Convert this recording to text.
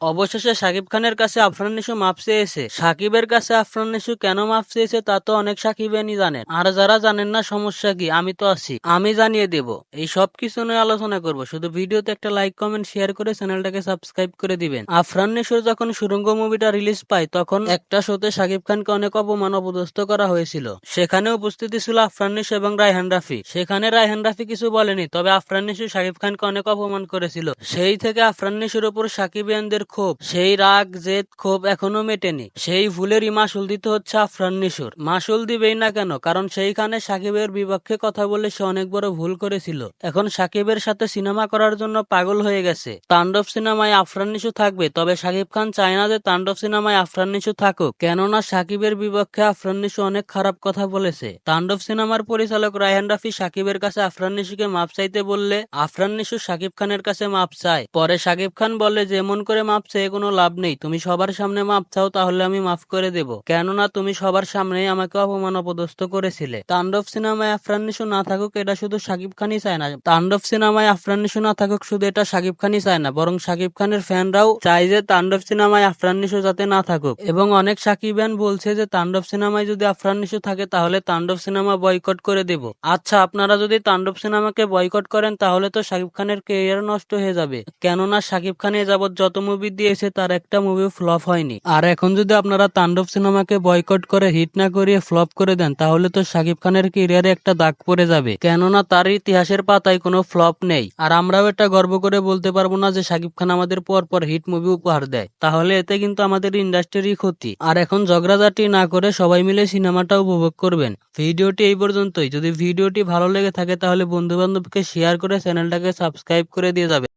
অবশেষে শাকিব খানের কাছে আফরান নিশো মাফ চেয়েছে। সাকিবের কাছে আফরান নিশো কেন মাফ চেয়েছে তা তো অনেক সাকিবেনই জানেন, আর যারা জানেন না সমস্যা কি, আমি তো আছি, আমি জানিয়ে দেব। এই সব কিছু নিয়ে আলোচনা করব, শুধু ভিডিওতে একটা লাইক কমেন্ট শেয়ার করে চ্যানেলটাকে সাবস্ক্রাইব করে দিবেন। আফরান নিশোর যখন সুড়ঙ্গ মুভিটা রিলিজ পায় তখন একটা শোতে শাকিব খানকে অনেক অপমান অপদস্থ করা হয়েছিল। সেখানে উপস্থিতি ছিল আফরান নিশো এবং রায়হান রাফি। সেখানে রায়হান রাফি কিছু বলেনি, তবে আফরান নিশো শাকিব খানকে অনেক অপমান করেছিল। সেই থেকে আফরান নিশোর উপর সাকিবিয়ানদের ক্ষোভ, সেই রাগ জেদ ক্ষোভ এখনো মেটেনি। সেই ভুলেরই মাসুল দিতে হচ্ছে আফরান নিশোর। মাসুল দিবেই না কেন, কারণ সেইখানে সাকিবের বিপক্ষে কথা বলে সে অনেক বড় ভুল করেছিল। এখন সাকিবের সাথে সিনেমা করার জন্য পাগল হয়ে গেছে। তাণ্ডব সিনেমায় আফরান নিশো থাকবে, তবে সাকিব খান চায় না যে তাণ্ডব সিনেমায় আফরান নিশো থাকুক, কেননা সাকিবের বিপক্ষে আফরান নিশো অনেক খারাপ কথা বলেছে। তাণ্ডব সিনেমার পরিচালক রায়হান রাফি সাকিবের কাছে আফরান নিশোকে মাপ চাইতে বললে আফরান নিশো সাকিব খানের কাছে মাপ চায়। পরে সাকিব খান বলে, যেমন করে মাপ চেয়ে কোনো লাভ নেই, তুমি সবার সামনে মাপ চাও, তাহলে আমি মাফ করে দেব, কেননা তুমি সবার সামনেই আমাকে অপমান অপদস্থ করেছিলে। তাণ্ডব সিনেমায় আফরান নিশো না থাকুক এটা শুধু সাকিব খানই চায় না, তাণ্ডব সিনেমায় আফরান নিশো না থাকুক শুধু এটা সাকিব খানই চায় না, বরং সাকিব খানের ফ্যানরাও চায় যে তাণ্ডব সিনেমায় আফরান নিশো যাতে না থাকুক। এবং অনেক সাকিবিয়ান বলছে যে তাণ্ডব সিনেমায় যদি আফরান নিশো থাকে তাহলে তাণ্ডব সিনেমা বয়কট করে দেব। আচ্ছা, আপনারা যদি তাণ্ডব সিনেমাকে বয়কট করেন তাহলে তো সাকিব খানের ক্যারিয়ার নষ্ট হয়ে যাবে, কেননা সাকিব খান এ যাবৎ যত মুভি দিয়েছে তার একটা মুভি ফ্লপ হয়নি। আর এখন যদি আপনারা তাণ্ডব সিনেমাকে বয়কট করে হিট না করিয়ে ফ্লপ করে দেন তাহলে তো সাকিব খানের ক্যারিয়ারে একটা দাগ পড়ে যাবে, কেননা তার ইতিহাসের পাতায় কোনো ফ্লপ নেই। আর আমরাও এটা গর্ব করে বলতে পারবো না যে সাকিব খান আমাদের পর পর হিট মুভি উপহার দেয়, তাহলে এতে কিন্তু আমাদের ইন্ডাস্ট্রিরই ক্ষতি। আর এখন ঝগড়াঝাটি না করে সবাই মিলে সিনেমাটা উপভোগ করবেন। ভিডিওটি এই পর্যন্তই। যদি ভিডিওটি ভালো লেগে থাকে তাহলে বন্ধু বান্ধবকে শেয়ার করে চ্যানেলটাকে সাবস্ক্রাইব করে দিয়ে যাবে।